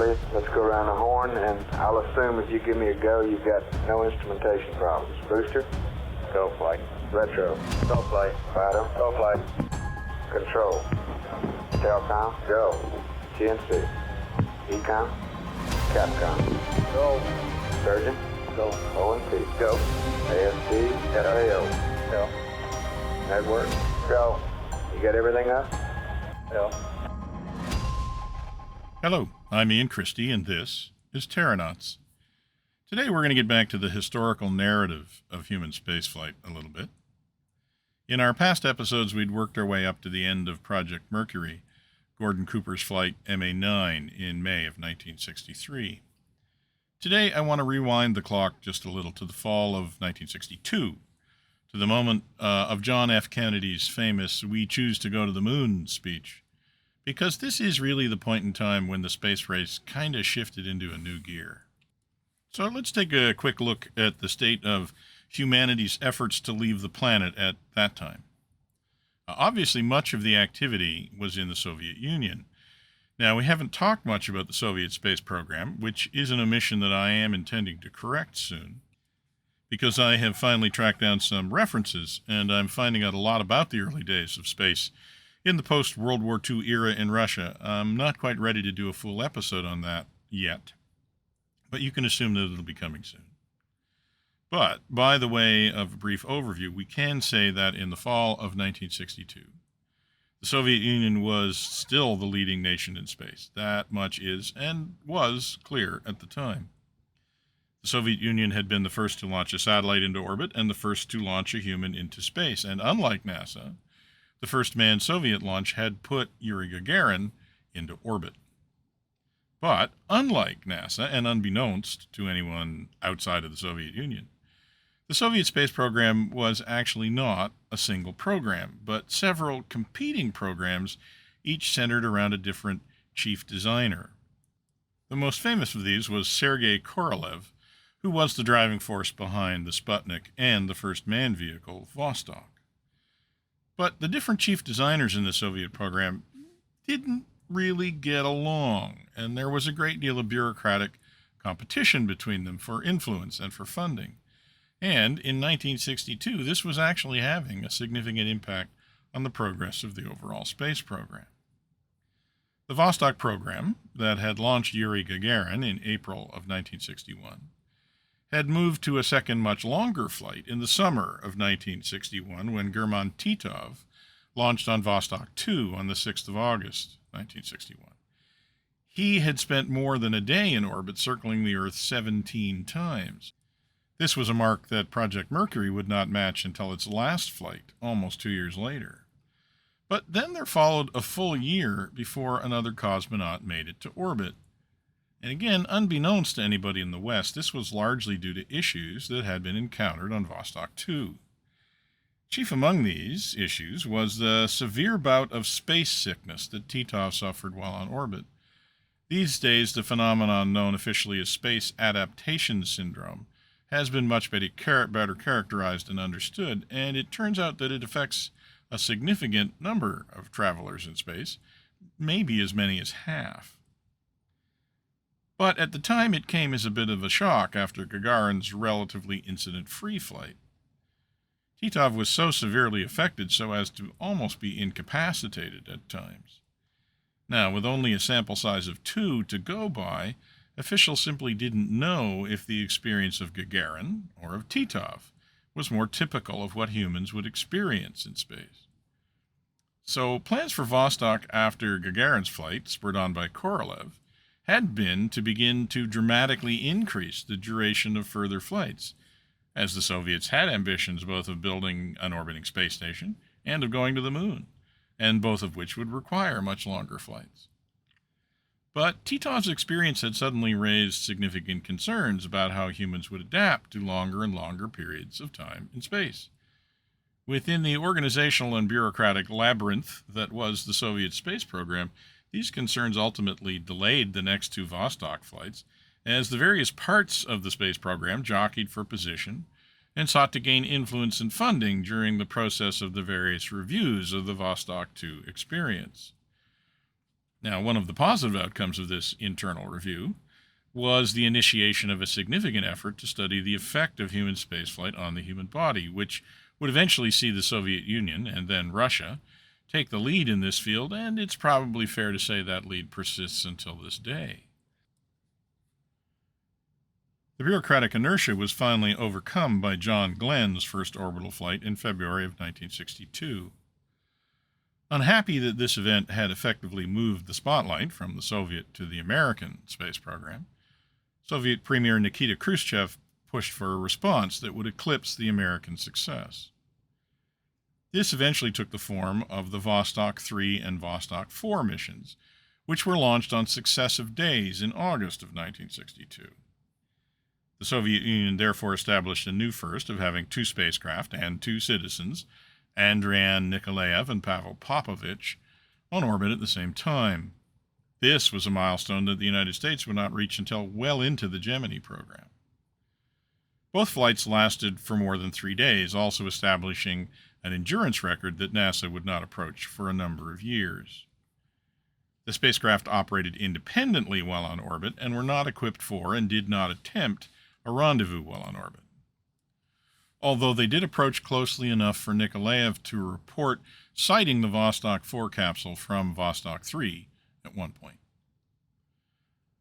Mercury. Let's go around the horn, and I'll assume if you give me a go, you've got no instrumentation problems. Booster? Go flight. Retro? Go flight. Fido? Go flight. Control. Telcom? Go. GNC? Ecom? Capcom? Go. Surgeon? Go. ONT? Go. ASD? FAO? Go. Network? Go. You got everything up? Go. Hello, I'm Ian Christie, and this is Terranauts. Today we're going to get back to the historical narrative of human spaceflight a little bit. In our past episodes, we'd worked our way up to the end of Project Mercury, Gordon Cooper's flight MA9 in May of 1963. Today I want to rewind the clock just a little to the fall of 1962, to the moment of John F. Kennedy's famous "We Choose to Go to the Moon" speech, because this is really the point in time when the space race kind of shifted into a new gear. So let's take a quick look at the state of humanity's efforts to leave the planet at that time. Obviously, much of the activity was in the Soviet Union. Now, we haven't talked much about the Soviet space program, which is an omission that I am intending to correct soon, because I have finally tracked down some references, and I'm finding out a lot about the early days of space in the post-World War II era in Russia. I'm not quite ready to do a full episode on that yet, but you can assume that it'll be coming soon. But, by the way of a brief overview, we can say that in the fall of 1962, the Soviet Union was still the leading nation in space. That much is, and was, clear at the time. The Soviet Union had been the first to launch a satellite into orbit and the first to launch a human into space, and unlike NASA, the first manned Soviet launch had put Yuri Gagarin into orbit. But, unlike NASA, and unbeknownst to anyone outside of the Soviet Union, the Soviet space program was actually not a single program, but several competing programs, each centered around a different chief designer. The most famous of these was Sergei Korolev, who was the driving force behind the Sputnik and the first manned vehicle, Vostok. But the different chief designers in the Soviet program didn't really get along, and there was a great deal of bureaucratic competition between them for influence and for funding. And in 1962, this was actually having a significant impact on the progress of the overall space program. The Vostok program, that had launched Yuri Gagarin in April of 1961, had moved to a second, much longer flight in the summer of 1961 when German Titov launched on Vostok 2 on the 6th of August, 1961. He had spent more than a day in orbit, circling the Earth 17 times. This was a mark that Project Mercury would not match until its last flight, almost 2 years later. But then there followed a full year before another cosmonaut made it to orbit. And again, unbeknownst to anybody in the West, this was largely due to issues that had been encountered on Vostok 2. Chief among these issues was the severe bout of space sickness that Titov suffered while on orbit. These days, the phenomenon known officially as space adaptation syndrome has been much better characterized and understood, and it turns out that it affects a significant number of travelers in space, maybe as many as half. But at the time, it came as a bit of a shock after Gagarin's relatively incident-free flight. Titov was so severely affected so as to almost be incapacitated at times. Now, with only a sample size of 2 to go by, officials simply didn't know if the experience of Gagarin, or of Titov, was more typical of what humans would experience in space. So plans for Vostok after Gagarin's flight, spurred on by Korolev, had been to begin to dramatically increase the duration of further flights, as the Soviets had ambitions both of building an orbiting space station and of going to the moon, and both of which would require much longer flights. But Titov's experience had suddenly raised significant concerns about how humans would adapt to longer and longer periods of time in space. Within the organizational and bureaucratic labyrinth that was the Soviet space program, these concerns ultimately delayed the next 2 Vostok flights, as the various parts of the space program jockeyed for position and sought to gain influence and funding during the process of the various reviews of the Vostok 2 experience. Now, one of the positive outcomes of this internal review was the initiation of a significant effort to study the effect of human spaceflight on the human body, which would eventually see the Soviet Union, and then Russia, take the lead in this field, and it's probably fair to say that lead persists until this day. The bureaucratic inertia was finally overcome by John Glenn's first orbital flight in February of 1962. Unhappy that this event had effectively moved the spotlight from the Soviet to the American space program, Soviet Premier Nikita Khrushchev pushed for a response that would eclipse the American success. This eventually took the form of the Vostok 3 and Vostok 4 missions, which were launched on successive days in August of 1962. The Soviet Union therefore established a new first of having 2 spacecraft and 2 citizens, Andrian Nikolaev and Pavel Popovich, on orbit at the same time. This was a milestone that the United States would not reach until well into the Gemini program. Both flights lasted for more than 3 days, also establishing an endurance record that NASA would not approach for a number of years. The spacecraft operated independently while on orbit and were not equipped for and did not attempt a rendezvous while on orbit, although they did approach closely enough for Nikolaev to report sighting the Vostok 4 capsule from Vostok 3 at one point.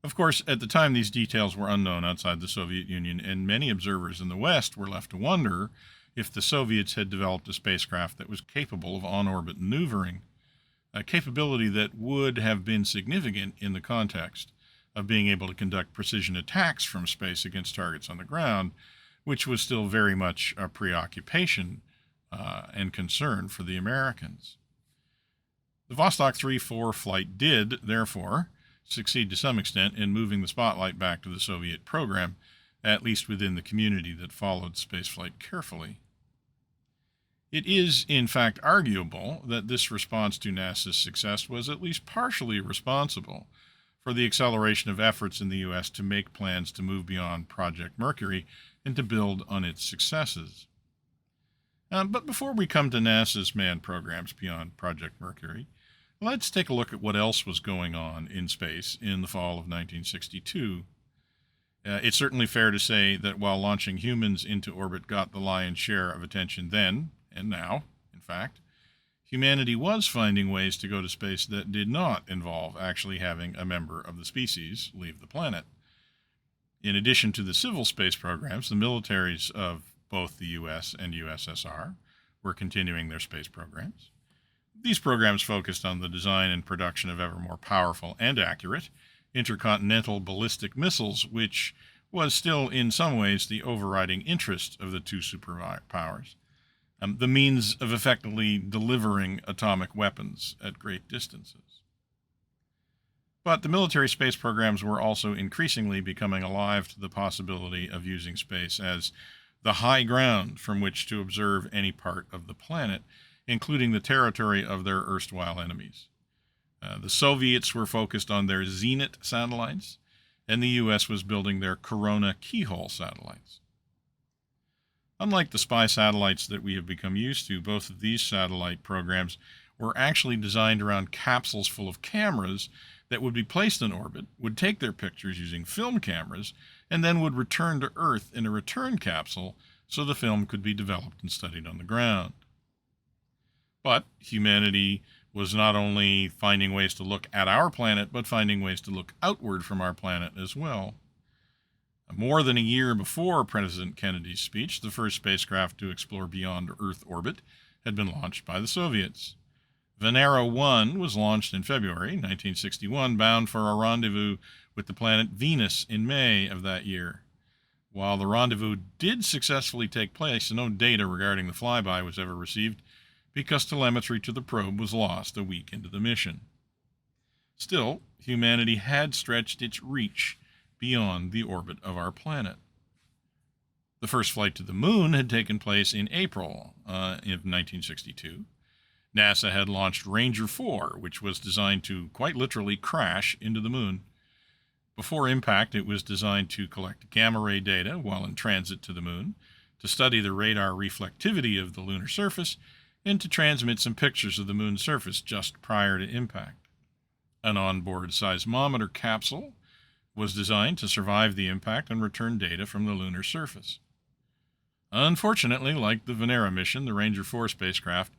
Of course, at the time these details were unknown outside the Soviet Union, and many observers in the West were left to wonder if the Soviets had developed a spacecraft that was capable of on-orbit maneuvering, a capability that would have been significant in the context of being able to conduct precision attacks from space against targets on the ground, which was still very much a preoccupation and concern for the Americans. The Vostok 3-4 flight did, therefore, succeed to some extent in moving the spotlight back to the Soviet program, at least within the community that followed spaceflight carefully. It is, in fact, arguable that this response to NASA's success was at least partially responsible for the acceleration of efforts in the U.S. to make plans to move beyond Project Mercury and to build on its successes. But before we come to NASA's manned programs beyond Project Mercury, let's take a look at what else was going on in space in the fall of 1962. It's certainly fair to say that while launching humans into orbit got the lion's share of attention then, and now, in fact, humanity was finding ways to go to space that did not involve actually having a member of the species leave the planet. In addition to the civil space programs, the militaries of both the U.S. and USSR were continuing their space programs. These programs focused on the design and production of ever more powerful and accurate intercontinental ballistic missiles, which was still in some ways the overriding interest of the two superpowers, the means of effectively delivering atomic weapons at great distances. But the military space programs were also increasingly becoming alive to the possibility of using space as the high ground from which to observe any part of the planet, including the territory of their erstwhile enemies. The Soviets were focused on their Zenit satellites, and the U.S. was building their Corona keyhole satellites. Unlike the spy satellites that we have become used to, both of these satellite programs were actually designed around capsules full of cameras that would be placed in orbit, would take their pictures using film cameras, and then would return to Earth in a return capsule so the film could be developed and studied on the ground. But humanity was not only finding ways to look at our planet, but finding ways to look outward from our planet as well. More than a year before President Kennedy's speech, the first spacecraft to explore beyond Earth orbit had been launched by the Soviets. Venera 1 was launched in February 1961, bound for a rendezvous with the planet Venus in May of that year. While the rendezvous did successfully take place, no data regarding the flyby was ever received because telemetry to the probe was lost a week into the mission. Still, humanity had stretched its reach beyond the orbit of our planet. The first flight to the moon had taken place in April of 1962. NASA had launched Ranger 4, which was designed to quite literally crash into the moon. Before impact, it was designed to collect gamma ray data while in transit to the moon, to study the radar reflectivity of the lunar surface, and to transmit some pictures of the moon's surface just prior to impact. An onboard seismometer capsule was designed to survive the impact and return data from the lunar surface. Unfortunately, like the Venera mission, the Ranger 4 spacecraft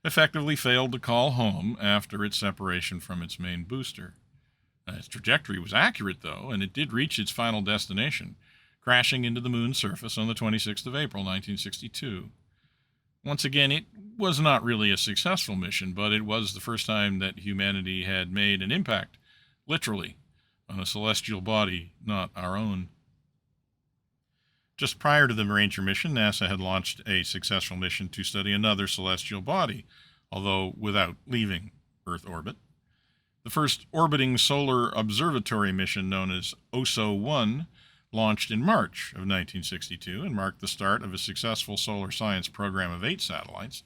effectively failed to call home after its separation from its main booster. Its trajectory was accurate, though, and it did reach its final destination, crashing into the moon's surface on the 26th of April, 1962. Once again, it was not really a successful mission, but it was the first time that humanity had made an impact, literally, on a celestial body not our own. Just prior to the Ranger mission, NASA had launched a successful mission to study another celestial body, although without leaving Earth orbit. The first orbiting solar observatory mission, known as OSO-1, launched in March of 1962 and marked the start of a successful solar science program of 8 satellites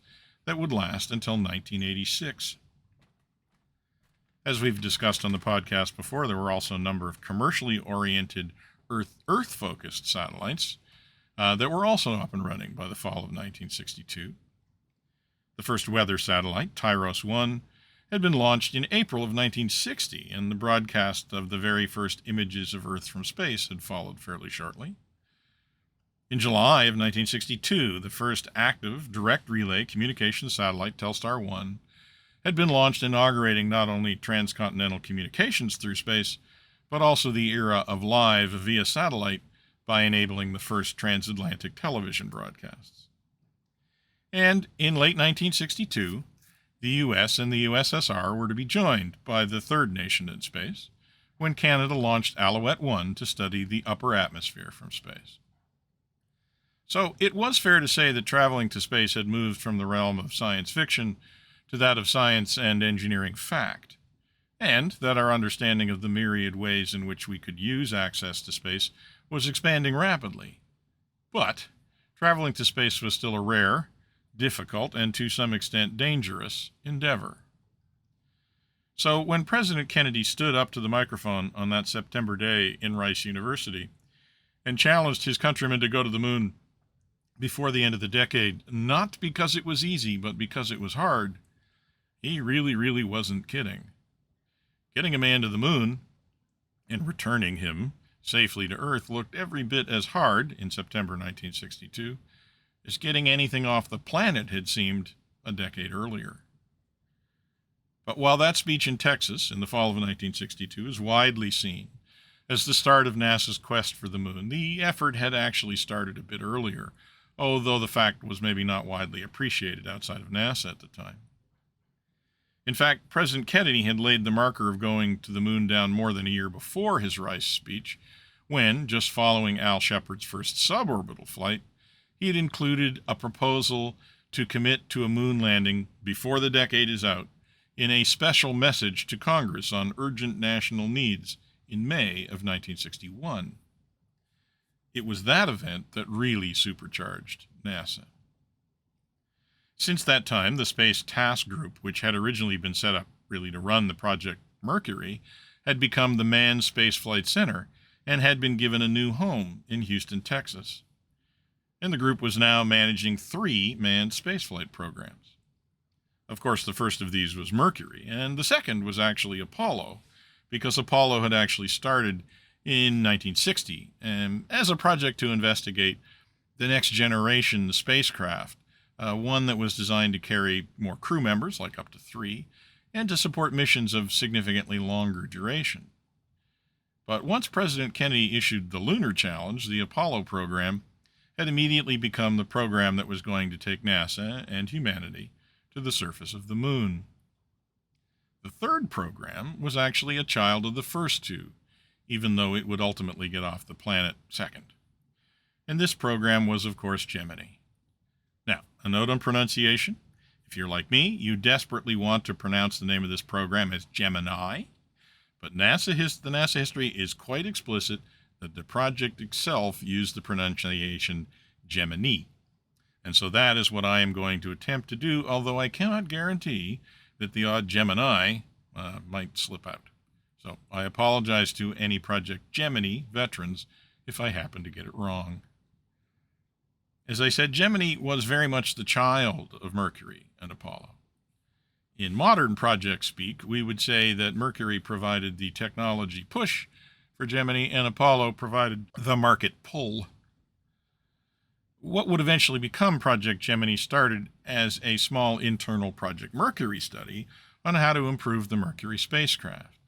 that would last until 1986. As we've discussed on the podcast before, there were also a number of commercially oriented Earth-focused satellites that were also up and running by the fall of 1962. The first weather satellite, Tyros-1, had been launched in April of 1960, and the broadcast of the very first images of Earth from space had followed fairly shortly. In July of 1962, the first active direct relay communication satellite, Telstar-1, had been launched, inaugurating not only transcontinental communications through space, but also the era of live via satellite by enabling the first transatlantic television broadcasts. And in late 1962, the U.S. and the USSR were to be joined by the third nation in space when Canada launched Alouette-1 to study the upper atmosphere from space. So it was fair to say that traveling to space had moved from the realm of science fiction to that of science and engineering fact, and that our understanding of the myriad ways in which we could use access to space was expanding rapidly. But traveling to space was still a rare, difficult, and to some extent dangerous endeavor. So when President Kennedy stood up to the microphone on that September day in Rice University and challenged his countrymen to go to the moon before the end of the decade, not because it was easy, but because it was hard, he really wasn't kidding. Getting a man to the moon and returning him safely to Earth looked every bit as hard in September 1962 as getting anything off the planet had seemed a decade earlier. But while that speech in Texas in the fall of 1962 is widely seen as the start of NASA's quest for the moon, the effort had actually started a bit earlier, although the fact was maybe not widely appreciated outside of NASA at the time. In fact, President Kennedy had laid the marker of going to the moon down more than a year before his Rice speech, when, just following Al Shepard's first suborbital flight, he had included a proposal to commit to a moon landing before the decade is out in a special message to Congress on urgent national needs in May of 1961. It was that event that really supercharged NASA. Since that time, the Space Task Group, which had originally been set up really to run the Project Mercury, had become the Manned Spaceflight Center and had been given a new home in Houston, Texas. And the group was now managing 3 manned spaceflight programs. Of course, the first of these was Mercury, and the second was actually Apollo, because Apollo had actually started in 1960 as a project to investigate the next generation spacecraft, one that was designed to carry more crew members, like up to 3, and to support missions of significantly longer duration. But once President Kennedy issued the Lunar Challenge, the Apollo program had immediately become the program that was going to take NASA and humanity to the surface of the moon. The third program was actually a child of the first 2, even though it would ultimately get off the planet second. And this program was, of course, Gemini. Now, a note on pronunciation. If you're like me, you desperately want to pronounce the name of this program as Gemini, but the NASA history is quite explicit that the project itself used the pronunciation Gemini. And so that is what I am going to attempt to do, although I cannot guarantee that the odd Gemini might slip out. So I apologize to any Project Gemini veterans if I happen to get it wrong. As I said, Gemini was very much the child of Mercury and Apollo. In modern project speak, we would say that Mercury provided the technology push for Gemini and Apollo provided the market pull. What would eventually become Project Gemini started as a small internal Project Mercury study on how to improve the Mercury spacecraft.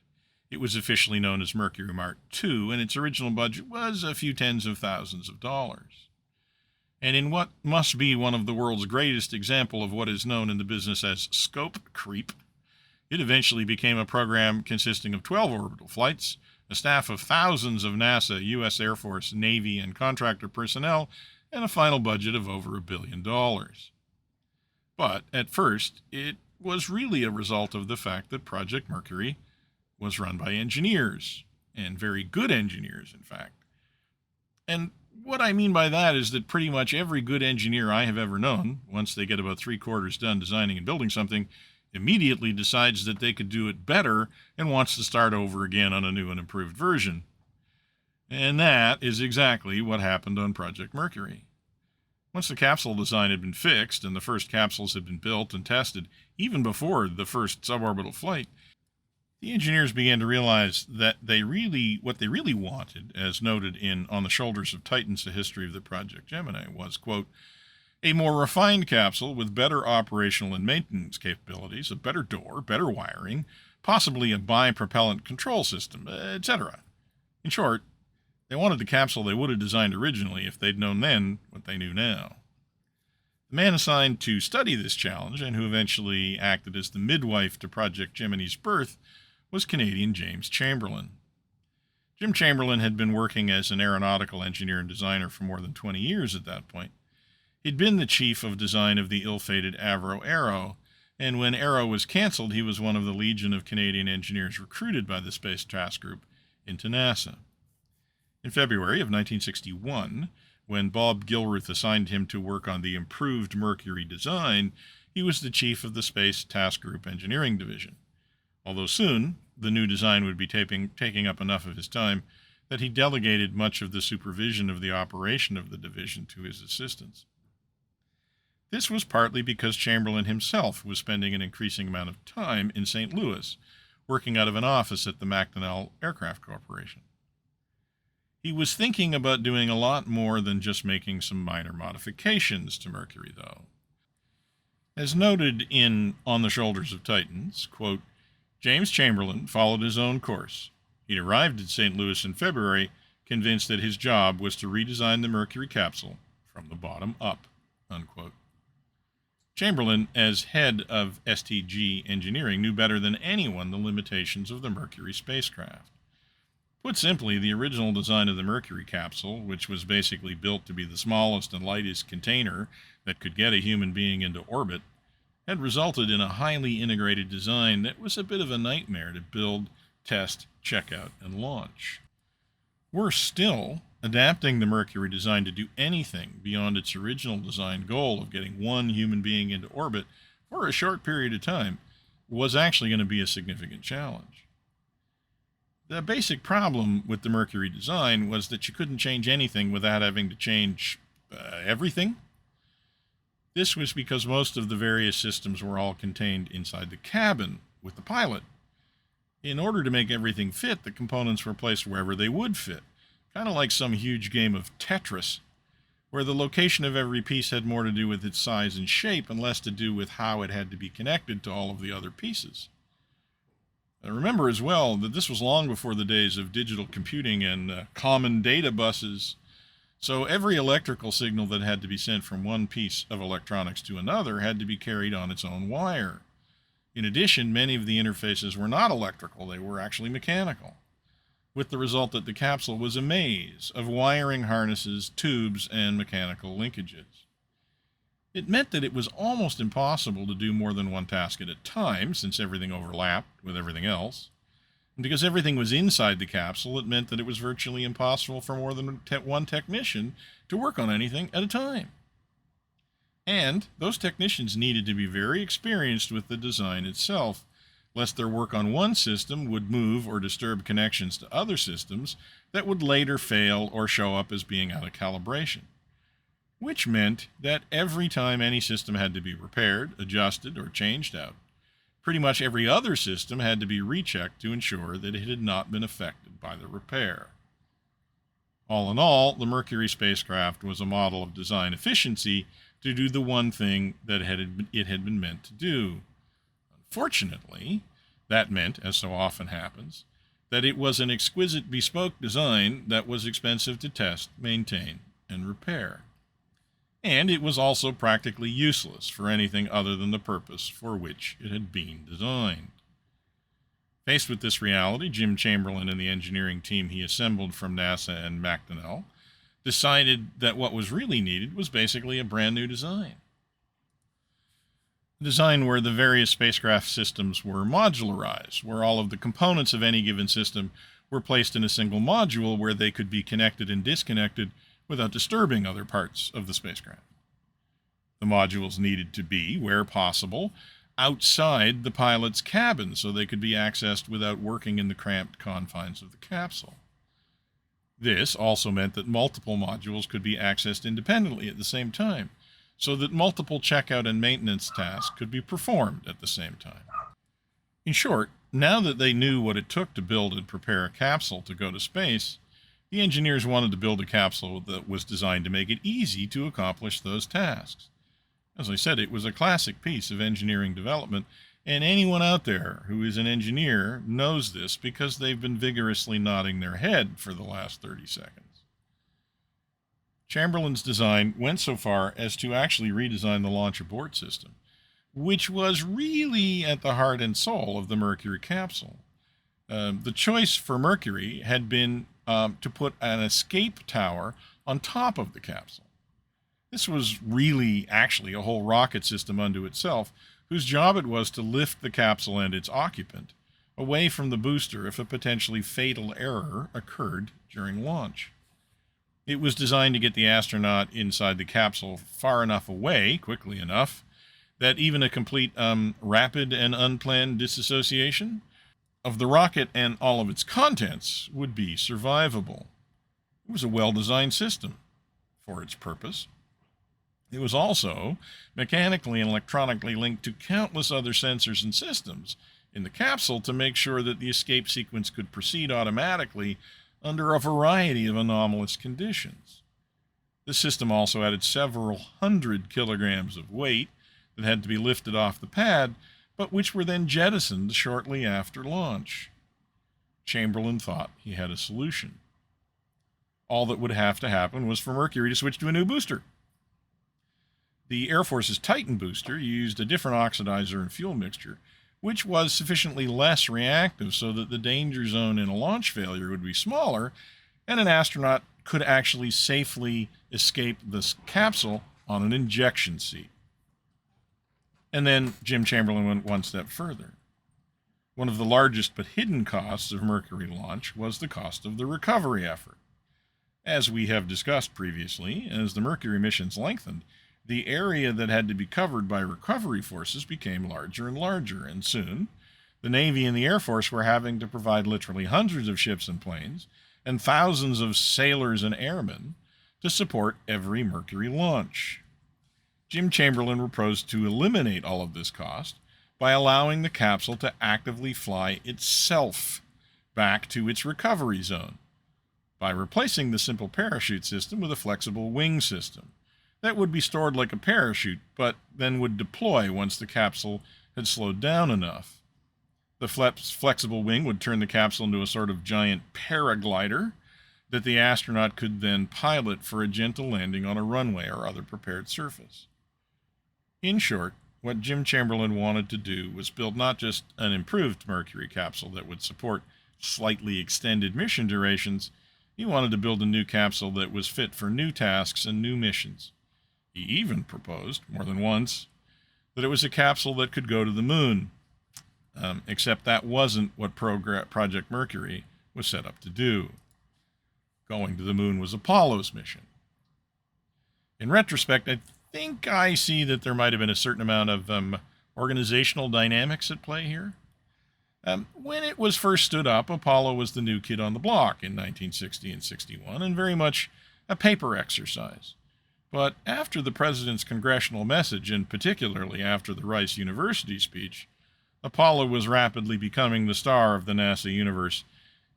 It was officially known as Mercury Mark II, and its original budget was a few tens of thousands of dollars. And in what must be one of the world's greatest example of what is known in the business as scope creep, it eventually became a program consisting of 12 orbital flights, a staff of thousands of NASA, U.S. Air Force, Navy, and contractor personnel, and a final budget of over $1 billion. But at first, it was really a result of the fact that Project Mercury was run by engineers, and very good engineers, in fact. And what I mean by that is that pretty much every good engineer I have ever known, once they get about 3/4 done designing and building something, immediately decides that they could do it better and wants to start over again on a new and improved version. And that is exactly what happened on Project Mercury. Once the capsule design had been fixed and the first capsules had been built and tested, even before the first suborbital flight, the engineers began to realize that what they really wanted, as noted in On the Shoulders of Titans, A History of the Project Gemini, was, quote, a more refined capsule with better operational and maintenance capabilities, a better door, better wiring, possibly a bipropellant control system, etc. In short, they wanted the capsule they would have designed originally if they'd known then what they knew now. The man assigned to study this challenge, and who eventually acted as the midwife to Project Gemini's birth, was Canadian James Chamberlain. Jim Chamberlain had been working as an aeronautical engineer and designer for more than 20 years at that point. He'd been the chief of design of the ill-fated Avro Arrow, and when Arrow was canceled, he was one of the legion of Canadian engineers recruited by the Space Task Group into NASA. In February of 1961, when Bob Gilruth assigned him to work on the improved Mercury design, he was the chief of the Space Task Group Engineering Division. Although soon, the new design would be taking up enough of his time that he delegated much of the supervision of the operation of the division to his assistants. This was partly because Chamberlain himself was spending an increasing amount of time in St. Louis, working out of an office at the McDonnell Aircraft Corporation. He was thinking about doing a lot more than just making some minor modifications to Mercury, though. As noted in On the Shoulders of Titans, quote, James Chamberlain followed his own course. He'd arrived at St. Louis in February, convinced that his job was to redesign the Mercury capsule from the bottom up, unquote. Chamberlain, as head of STG engineering, knew better than anyone the limitations of the Mercury spacecraft. Put simply, the original design of the Mercury capsule, which was basically built to be the smallest and lightest container that could get a human being into orbit, had resulted in a highly integrated design that was a bit of a nightmare to build, test, check out, and launch. Worse still, adapting the Mercury design to do anything beyond its original design goal of getting one human being into orbit for a short period of time was actually going to be a significant challenge. The basic problem with the Mercury design was that you couldn't change anything without having to change everything. This was because most of the various systems were all contained inside the cabin with the pilot. In order to make everything fit, the components were placed wherever they would fit, kind of like some huge game of Tetris, where the location of every piece had more to do with its size and shape and less to do with how it had to be connected to all of the other pieces. Remember as well that this was long before the days of digital computing and common data buses. So every electrical signal that had to be sent from one piece of electronics to another had to be carried on its own wire. In addition, many of the interfaces were not electrical, they were actually mechanical, with the result that the capsule was a maze of wiring harnesses, tubes, and mechanical linkages. It meant that it was almost impossible to do more than one task at a time, since everything overlapped with everything else. And because everything was inside the capsule, it meant that it was virtually impossible for more than one technician to work on anything at a time. And those technicians needed to be very experienced with the design itself, lest their work on one system would move or disturb connections to other systems that would later fail or show up as being out of calibration. Which meant that every time any system had to be repaired, adjusted, or changed out, Pretty much every other system had to be rechecked to ensure that it had not been affected by the repair. All in all, the Mercury spacecraft was a model of design efficiency to do the one thing that it had been meant to do. Unfortunately, that meant, as so often happens, that it was an exquisite bespoke design that was expensive to test, maintain, and repair. And it was also practically useless for anything other than the purpose for which it had been designed. Faced with this reality, Jim Chamberlain and the engineering team he assembled from NASA and McDonnell decided that what was really needed was basically a brand new design. A design where the various spacecraft systems were modularized, where all of the components of any given system were placed in a single module where they could be connected and disconnected without disturbing other parts of the spacecraft. The modules needed to be, where possible, outside the pilot's cabin so they could be accessed without working in the cramped confines of the capsule. This also meant that multiple modules could be accessed independently at the same time, so that multiple checkout and maintenance tasks could be performed at the same time. In short, now that they knew what it took to build and prepare a capsule to go to space, the engineers wanted to build a capsule that was designed to make it easy to accomplish those tasks. As I said, it was a classic piece of engineering development, and anyone out there who is an engineer knows this because they've been vigorously nodding their head for the last 30 seconds. Chamberlain's design went so far as to actually redesign the launch abort system, which was really at the heart and soul of the Mercury capsule. The choice for Mercury had been to put an escape tower on top of the capsule. This was really actually a whole rocket system unto itself, whose job it was to lift the capsule and its occupant away from the booster if a potentially fatal error occurred during launch. It was designed to get the astronaut inside the capsule far enough away, quickly enough, that even a complete rapid and unplanned disassociation of the rocket and all of its contents would be survivable. It was a well-designed system for its purpose. It was also mechanically and electronically linked to countless other sensors and systems in the capsule to make sure that the escape sequence could proceed automatically under a variety of anomalous conditions. The system also added several hundred kilograms of weight that had to be lifted off the pad, but which were then jettisoned shortly after launch. Chamberlain thought he had a solution. All that would have to happen was for Mercury to switch to a new booster. The Air Force's Titan booster used a different oxidizer and fuel mixture, which was sufficiently less reactive so that the danger zone in a launch failure would be smaller, and an astronaut could actually safely escape this capsule on an injection seat. And then Jim Chamberlain went one step further. One of the largest but hidden costs of Mercury launch was the cost of the recovery effort. As we have discussed previously, as the Mercury missions lengthened, the area that had to be covered by recovery forces became larger and larger, and soon the Navy and the Air Force were having to provide literally hundreds of ships and planes and thousands of sailors and airmen to support every Mercury launch. Jim Chamberlain proposed to eliminate all of this cost by allowing the capsule to actively fly itself back to its recovery zone, by replacing the simple parachute system with a flexible wing system that would be stored like a parachute, but then would deploy once the capsule had slowed down enough. The flexible wing would turn the capsule into a sort of giant paraglider that the astronaut could then pilot for a gentle landing on a runway or other prepared surface. In short, what Jim Chamberlain wanted to do was build not just an improved Mercury capsule that would support slightly extended mission durations, he wanted to build a new capsule that was fit for new tasks and new missions. He even proposed, more than once, that it was a capsule that could go to the moon, except that wasn't what Project Mercury was set up to do. Going to the moon was Apollo's mission. In retrospect, I think I see that there might have been a certain amount of organizational dynamics at play here. When it was first stood up, Apollo was the new kid on the block in 1960 and 61, and very much a paper exercise. But after the president's congressional message, and particularly after the Rice University speech, Apollo was rapidly becoming the star of the NASA universe,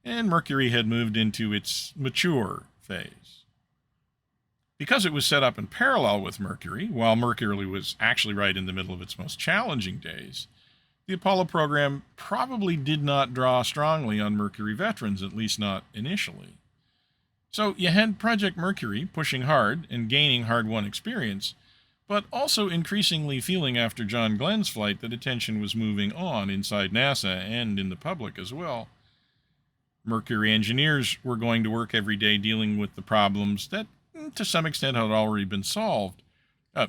and Mercury had moved into its mature phase. Because it was set up in parallel with Mercury, while Mercury was actually right in the middle of its most challenging days, the Apollo program probably did not draw strongly on Mercury veterans, at least not initially. So you had Project Mercury pushing hard and gaining hard-won experience, but also increasingly feeling after John Glenn's flight that attention was moving on inside NASA and in the public as well. Mercury engineers were going to work every day dealing with the problems that, to some extent, had already been solved,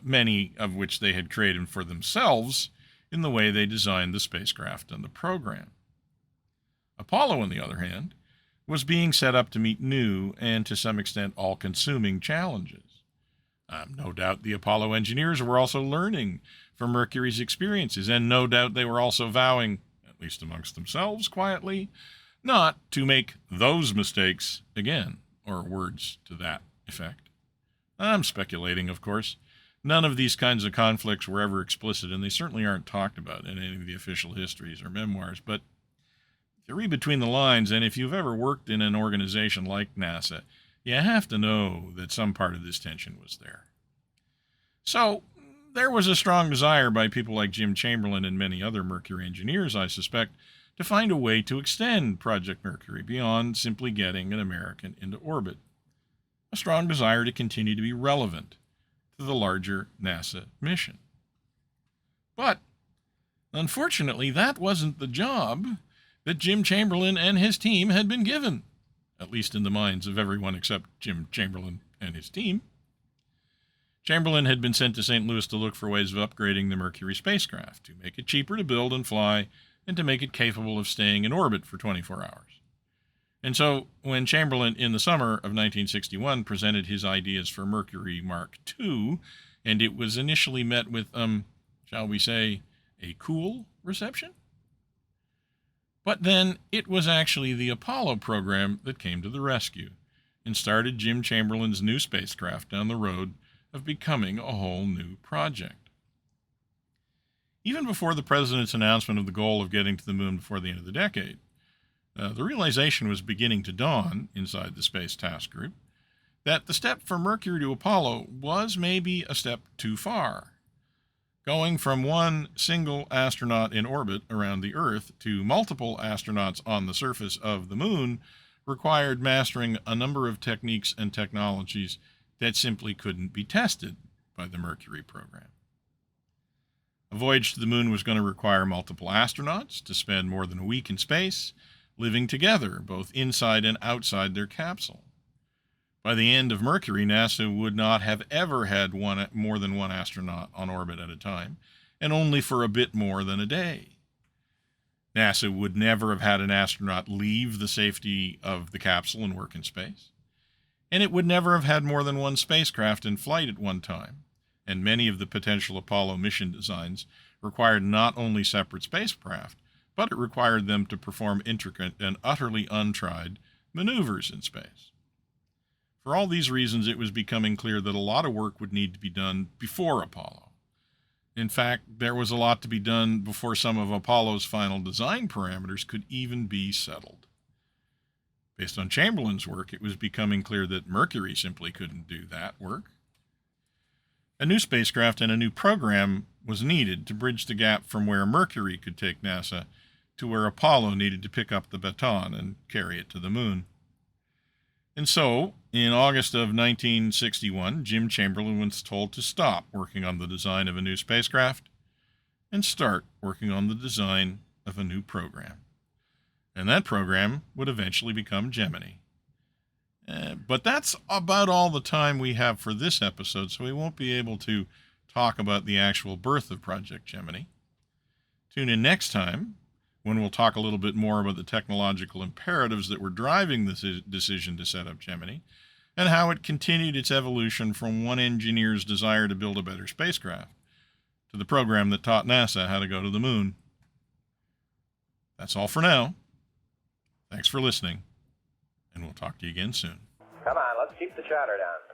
many of which they had created for themselves in the way they designed the spacecraft and the program. Apollo, on the other hand, was being set up to meet new and, to some extent, all-consuming challenges. No doubt the Apollo engineers were also learning from Mercury's experiences, and no doubt they were also vowing, at least amongst themselves quietly, not to make those mistakes again, or words to that effect. I'm speculating, of course. None of these kinds of conflicts were ever explicit, and they certainly aren't talked about in any of the official histories or memoirs, but if you read between the lines, and if you've ever worked in an organization like NASA, you have to know that some part of this tension was there. So, there was a strong desire by people like Jim Chamberlain and many other Mercury engineers, I suspect, to find a way to extend Project Mercury beyond simply getting an American into orbit. A strong desire to continue to be relevant to the larger NASA mission. But, unfortunately, that wasn't the job that Jim Chamberlain and his team had been given, at least in the minds of everyone except Jim Chamberlain and his team. Chamberlain had been sent to St. Louis to look for ways of upgrading the Mercury spacecraft, to make it cheaper to build and fly, and to make it capable of staying in orbit for 24 hours. And so, when Chamberlain, in the summer of 1961, presented his ideas for Mercury Mark II, and it was initially met with, shall we say, a cool reception? But then it was actually the Apollo program that came to the rescue and started Jim Chamberlain's new spacecraft down the road of becoming a whole new project. Even before the president's announcement of the goal of getting to the moon before the end of the decade, the realization was beginning to dawn inside the Space Task Group that the step from Mercury to Apollo was maybe a step too far. Going from one single astronaut in orbit around the Earth to multiple astronauts on the surface of the moon required mastering a number of techniques and technologies that simply couldn't be tested by the Mercury program. A voyage to the moon was going to require multiple astronauts to spend more than a week in space, living together, both inside and outside their capsule. By the end of Mercury, NASA would not have ever had more than one astronaut on orbit at a time, and only for a bit more than a day. NASA would never have had an astronaut leave the safety of the capsule and work in space. And it would never have had more than one spacecraft in flight at one time, and many of the potential Apollo mission designs required not only separate spacecraft, but it required them to perform intricate and utterly untried maneuvers in space. For all these reasons, it was becoming clear that a lot of work would need to be done before Apollo. In fact, there was a lot to be done before some of Apollo's final design parameters could even be settled. Based on Chamberlain's work, it was becoming clear that Mercury simply couldn't do that work. A new spacecraft and a new program was needed to bridge the gap from where Mercury could take NASA to where Apollo needed to pick up the baton and carry it to the moon. And so, in August of 1961, Jim Chamberlain was told to stop working on the design of a new spacecraft and start working on the design of a new program. And that program would eventually become Gemini. But that's about all the time we have for this episode, so we won't be able to talk about the actual birth of Project Gemini. Tune in next time, when we'll talk a little bit more about the technological imperatives that were driving this decision to set up Gemini, and how it continued its evolution from one engineer's desire to build a better spacecraft to the program that taught NASA how to go to the moon. That's all for now. Thanks for listening, and we'll talk to you again soon. Come on, let's keep the chatter down.